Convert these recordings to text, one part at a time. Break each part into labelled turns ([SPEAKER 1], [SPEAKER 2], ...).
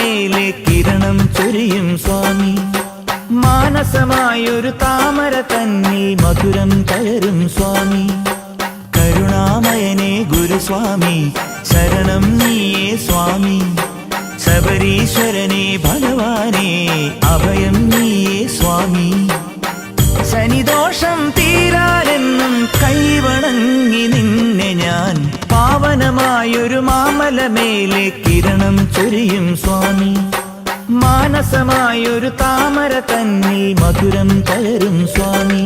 [SPEAKER 1] മാമലമേലെ കിരണം ചൊരിയും സ്വാമി. മാനസമായൊരു താമര തന്നിൽ മധുരം കയറും സ്വാമി. കരുണാമയനേ ഗുരുസ്വാമി, ശരണം നീയേ സ്വാമി. ശബരീശ്വരനേ ഭഗവാനേ, അഭയം നീയേ സ്വാമി. ശനിദോഷം തീരാനെന്നും കൈവണങ്ങി നിന്നെ ഞാൻ. പാവനമായൊരു മാമലമേലെ കിരണം ചൊരിയും സ്വാമി. മാനസമായൊരു താമര തന്നിൽ മധുരം കയറും സ്വാമി.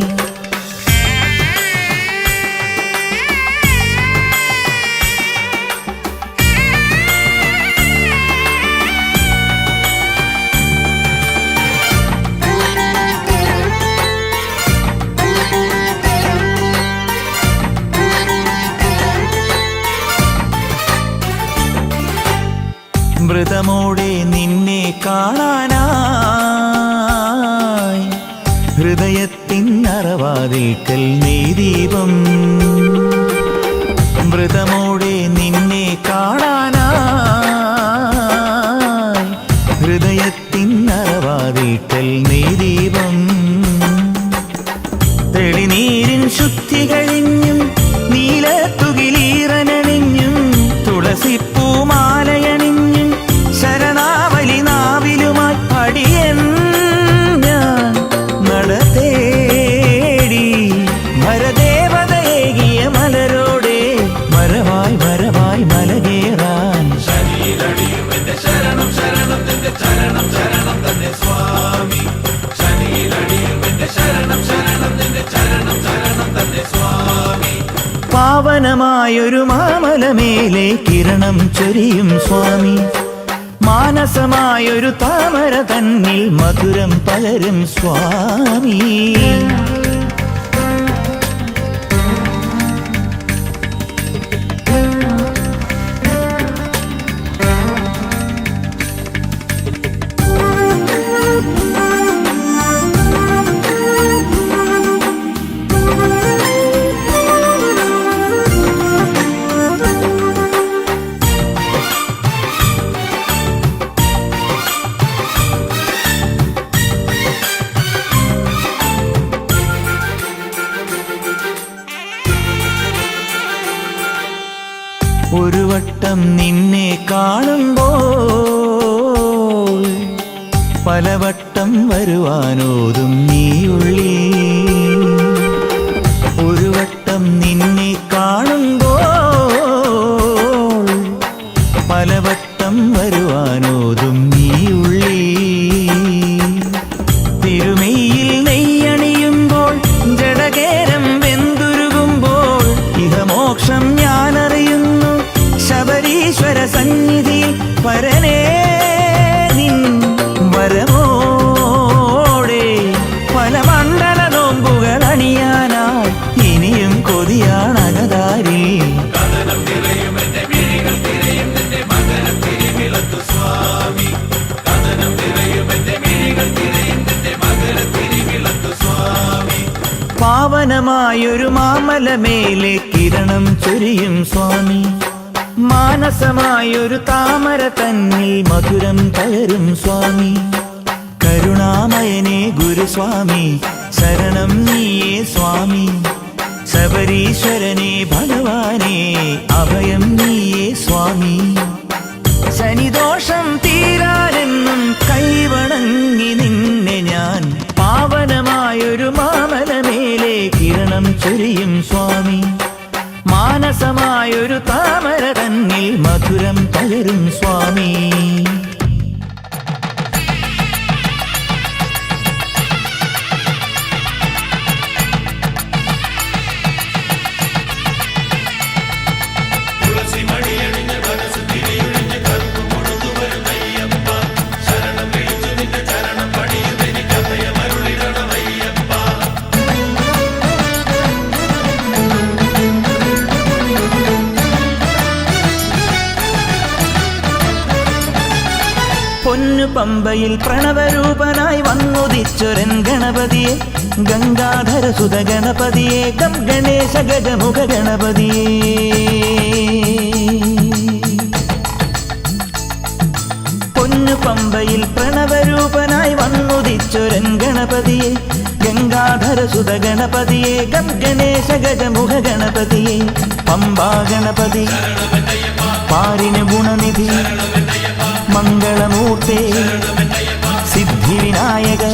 [SPEAKER 1] മൃതമോടെ നിന്നെ കാണാനായി ഹൃദയത്തിൻ അറവാതിൽക്കൽ നീ ദീപം. മൃതമോടെ നിന്നെ കാണാനായി ഹൃദയത്തിൻ അറവാതിൽക്കൽ നീ ദീപം. തെളിനീരിൻ ശുദ്ധി കഴിഞ്ഞും നീലത്തുകിലീറനണിഞ്ഞും തുളസിപ്പൂമാലയണിഞ്ഞും ശരണാവലി നാവിലുമായി പടിയൻ ഞാൻ നടതേടി. ഭരദേവതയേകിയ മലരോടെ മരവായി മരവായി മലകേറാൻ.
[SPEAKER 2] ശനിയിലടിയുമെന്റെ ശരണം ശരണം നിന്റെ ചരണം ശരണം തന്നെ സ്വാമി. ശനിയിലടിയുമെന്റെ ശരണം ശരണം നിന്റെ ചരണം ശരണം തന്നെ സ്വാമി.
[SPEAKER 1] പാവനമായൊരു മാമലമേലെ കിരണം ചൊരിയും സ്വാമി. മാനസമായൊരു താമര തന്നിൽ മധുരം പകരും സ്വാമി. ഒരു വട്ടം നിന്നെ കാണുമ്പോൾ പലവട്ടം വരുവാനോതും നീയുള്ളിൽ. ഒരു വട്ടം നിന്നെ കാണുമ്പോൾ പലവട്ടം വരുവാനോതും നീയുള്ളിൽ. തിരുമേയിൽ നെയ്യണിയുമ്പോൾ ജഡകേരം വെന്തുരുകുമ്പോൾ ഇഹമോക്ഷം ഞാനറിയുന്നു. ശബരീശ്വര സന്നിധി പരനേ നിൻ വരമോടെ പല മണ്ഡല നോമ്പുകൾ അണിയാനായി ഇനിയും കൊതിയാണകതാരി.
[SPEAKER 2] കഥനം നിറയുമെന്റെ മിഴികൾ തിരയും നിന്റെ മകനം തിരിവിളത്തു സ്വാമി. കഥനം നിറയുമെന്റെ മിഴികൾ തിരയും നിന്റെ മകനം തിരിവിളത്തു സ്വാമി.
[SPEAKER 1] പാവനമായൊരു മാമലമേലെ കിരണം ചൊരിയും സ്വാമി. മാനസമായൊരു താമര തന്നിൽ മധുരം കയറും സ്വാമി. കരുണാമയനേ ഗുരുസ്വാമി, ശരണം നീയേ സ്വാമി. ശബരീശ്വരനേ ഭഗവാനേ, അഭയം നീയേ സ്വാമി. ശനിദോഷം തീരാനെന്നും കൈവണങ്ങി നിന്നെ ഞാൻ. പാവനമായൊരു മാമലമേലെ കിരണം ചൊരിയും സ്വാമി. മാനസമായൊരു താമര തന്നിൽ മധുരം പകരും സ്വാമി.
[SPEAKER 2] തുളസി മണിയണിഞ്ഞ മനസ്സ് തിരിയൊഴിഞ്ഞ കറുപ്പ് മുഴുതു വരുന്നയ്യപ്പ. ശരണം വിളിച്ചു നിന്റെ ചരണം പണിയുമെനിക്ക് അഭയമരുളിടണമയ്യപ്പ.
[SPEAKER 1] പൊന്നു പമ്പയിൽ പ്രണവരൂപനായി വന്നുദിച്ചൊരൻ ഗണപതിയെ, ഗംഗാധര സുത ഗണപതിയെ, ഗം ഗണേശ ഗജമുഖ ഗണപതിയെ. പൊന്നു പൊന്നു പമ്പയിൽ പ്രണവരൂപനായി വന്നുദിച്ചൊരൻ ഗണപതിയെ ഗംഗാധരസുത ഗണപതിയെ ഗം ഗണേശ ഗജമുഖ ഗണപതിയെ പമ്പാ ഗണപതി പാരിന് ഗുണനിധി മംഗളമൂർത്തേ സിദ്ധിവിനായക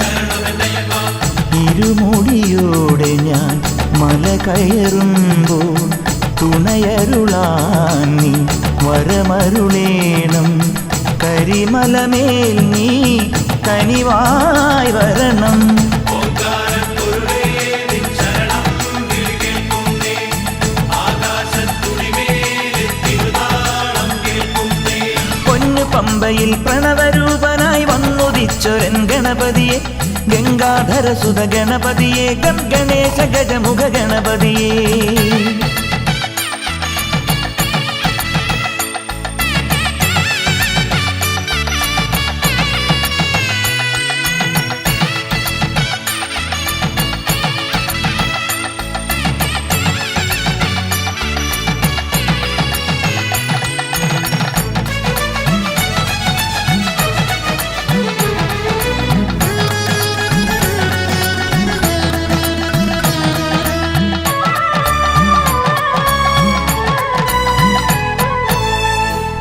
[SPEAKER 1] ഇരുമുടിയോടെ ഞാൻ മല കയറുമ്പോൾ തുണയരുളാൻ നീ വരമരുളേണം കരിമലമേൽ നീ കനിവായി വരണം പൊന്നു പമ്പയിൽ പ്രണവരൂപനായി വന്നുദിച്ചൊരൻ ഗണപതിയെ ഗംഗാധരസുത ഗണപതിയെ ഗം ഗണേശ ഗജമുഖ ഗണപതിയെ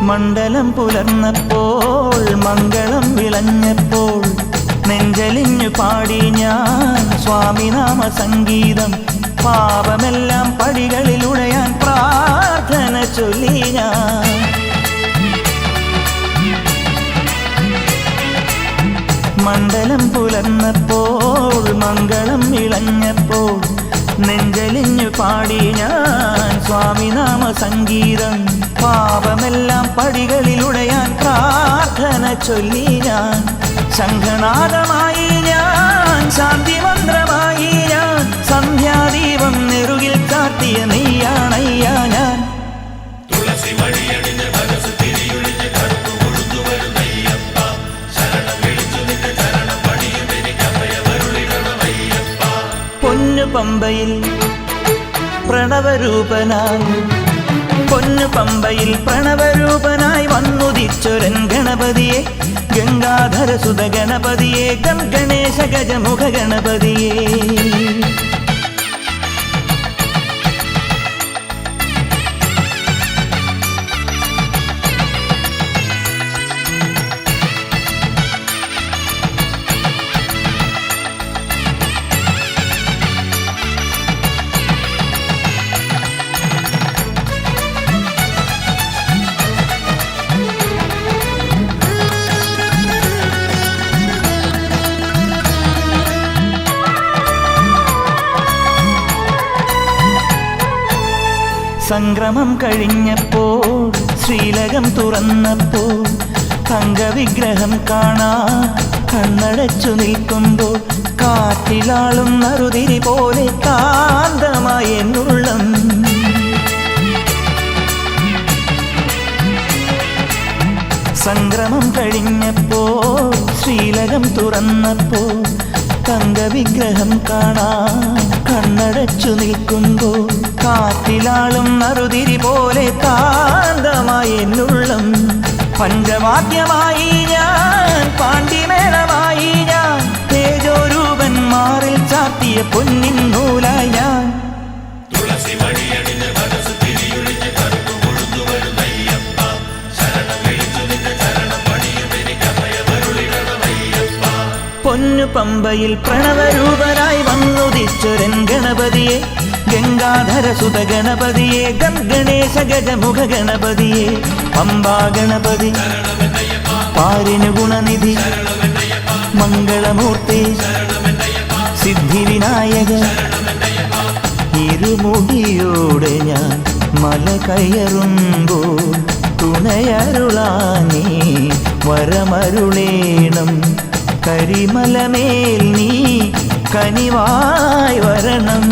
[SPEAKER 1] മണ്ഡലം പുലർന്നപ്പോൾ മംഗളം വിളഞ്ഞപ്പോൾ നെഞ്ചലിഞ്ഞു പാടി ഞാൻ സ്വാമിനാമ സംഗീതം പാപമെല്ലാം പടികളിൽ ഉഴയാൻ പ്രാർത്ഥന ചൊല്ലി ഞാൻ മണ്ഡലം പുലർന്നപ്പോൾ മംഗളം വിളഞ്ഞപ്പോൾ നെഞ്ചലിഞ്ഞു പാടി ഞാൻ സ്വാമിനാമ സംഗീതം പാപമെല്ലാം പടികളിലുടയാൻ പ്രാർത്ഥന ചൊല്ലി ഞാൻ ശംഖനാദമായി ഞാൻ ശാന്തിമന്ത്രമായി ഞാൻ സന്ധ്യാദീപം നെറുകിൽ കാട്ടിയ നെയ്യാണയ്യ ഞാൻ
[SPEAKER 2] തുളസി വഴിയടിഞ്ഞ് മനസ്സ് തിരിയൊഴിഞ്ഞ് കറുപ്പ് കൊടുത്തു വരുന്നയ്യപ്പ ശരണം വിളിച്ചു നിന്റെ ചരണം പണിയും എനിക്കഭയമരുളിടണമയ്യപ്പ
[SPEAKER 1] പൊന്നു പമ്പയിൽ പ്രണവരൂപനായി പൊന്നു പമ്പയിൽ പ്രണവരൂപനായി വന്നുദിച്ചൊരൻ ഗണപതിയെ ഗംഗാധരസുത ഗണപതിയെ ഗം ഗണേശ ഗജമുഖ ഗണപതിയെ സംക്രമം കഴിഞ്ഞപ്പോൾ ശ്രീലകം തുറന്നപ്പോൾ തങ്കവിഗ്രഹം കാണാൻ കണ്ണടച്ചു നിൽക്കുമ്പോൾ കാറ്റിലാളും നറുതിരി പോലെ കാന്തമായ എന്നുള്ളം സംക്രമം കഴിഞ്ഞപ്പോൾ ശ്രീലകം തുറന്നപ്പോൾ തങ്കവിഗ്രഹം കാണാൻ കണ്ണടച്ചു നിൽക്കുമ്പോൾ കാറ്റിലാളും നറുതിരി പോലെ കാന്തമായ എന്നുള്ളം പഞ്ചവാദ്യമായി ഞാൻ പാണ്ഡിമേളമായി ഞാൻ തേജോരൂപൻ മാറിൽ ചാത്തിയ പൊന്നിൻ നൂലായി ഞാൻ
[SPEAKER 2] തുളസി വഴിയടിഞ്ഞ് മനസ്സ് തിരിയൊഴിഞ്ഞ് കറുപ്പ് കൊടുത്തു വരുന്നയ്യപ്പ ശരണം വിളിച്ചു നിന്റെ ചരണം പണിയും എനിക്കഭയമരുളിടണമയ്യപ്പ
[SPEAKER 1] പൊന്നു പമ്പയിൽ പ്രണവരൂപനായി വന്നുദിച്ചൊരൻ ഗണപതിയെ ഗംഗാധരസുത ഗണപതിയെ ഗം ഗണേശ ഗജമുഖ ഗണപതിയെ പമ്പാ ഗണപതി പാരിന് ഗുണനിധി മംഗളമൂർത്തി സിദ്ധിവിനായക ഇരുമുടിയോടെ ഞാൻ മല കയറുമ്പോൾ തുണയരുളാനീ വരമരുളേണം കരിമലമേൽ നീ കനിവായി വരണം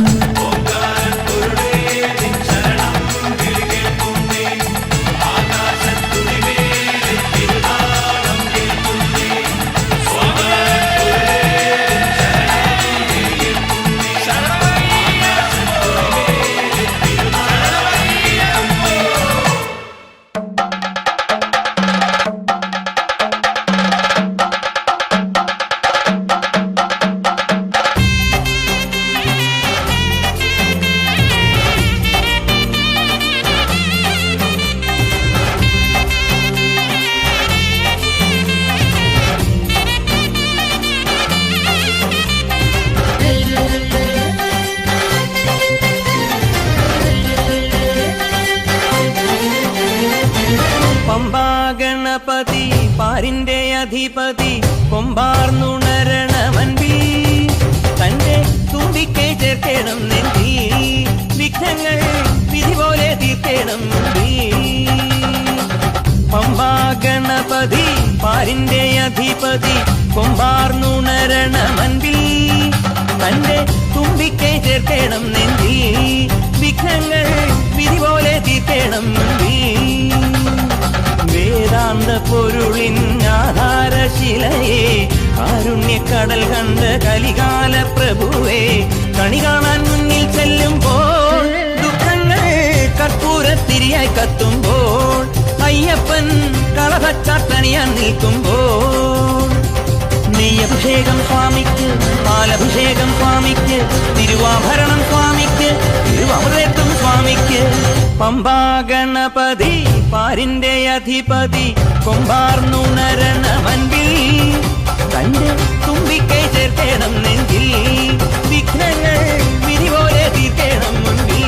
[SPEAKER 1] അധിപതി കൊമ്പാർന്നുണരണമൻപിൽ തന്റെ തുമ്പിക്കൈ ചേർക്കണം നെഞ്ചിൽ വിഘ്നങ്ങൾ വിധി പോലെ തീർക്കണം പമ്പാ ഗണപതി പാരിന്റെ അധിപതി കൊമ്പാർന്നുണരണമൻപിൽ തന്റെ തുമ്പിക്കൈ ചേർക്കണം നെഞ്ചിൽ വിഘ്നങ്ങൾ വിധി പോലെ തീർക്കണം വേദാന്ത പൊരുളിൻ ആധാരശിലയെ കാരുണ്യക്കടൽ കണ്ട് കലികാല പ്രഭുവേ കണി കാണാൻ മുന്നിൽ ചെല്ലുമ്പോൾ ദുഃഖങ്ങൾ കർപ്പൂരത്തിരിയായി കത്തുമ്പോൾ അയ്യപ്പൻ കളഭച്ചാട്ടണിയാൻ നിൽക്കുമ്പോൾ നെയ്യഭിഷേകം സ്വാമിക്ക് പാലഭിഷേകം സ്വാമിക്ക് തിരുവാഭരണം സ്വാമിക്ക് തിരുവമൃതത്വം സ്വാമിക്ക് പമ്പാ ഗണപതി പാരിന്റെ അധിപതി കൊമ്പാർന്നുണരണമൻപിൽ തന്റെ തുമ്പിക്കൈ ചേർക്കണം നെഞ്ചിൽ വിഘ്നങ്ങൾ വിധി പോലെ തീർക്കണം മുൻപിൽ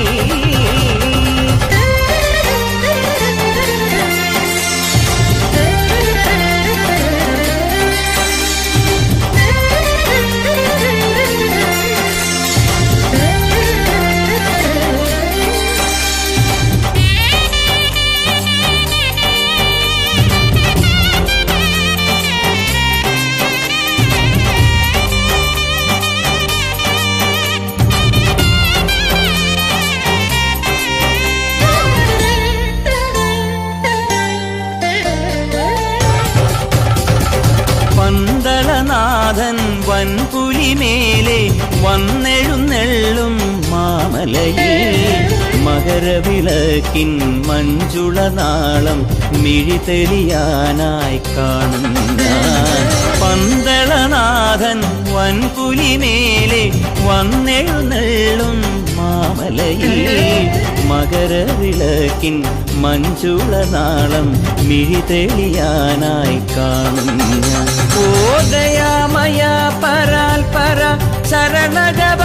[SPEAKER 1] പന്തളനാഥൻ വൻപുലിമേലെ വന്നെഴുന്നെള്ളും മാമലയിൽ മകരവിളക്കിൻ മഞ്ജുളനാളം മിഴിതെളിയാനായി കാണുന്ന പന്തളനാഥൻ വൻപുലിമേലെ വന്നെഴുന്നെള്ളും മാമലയിൽ മകരവിളക്കിൻ മഞ്ജുളനാളം മിഴിതെളിയാനായി കാണുന്ന ഓ ദയാമയ പരാൽപര ശരണജപ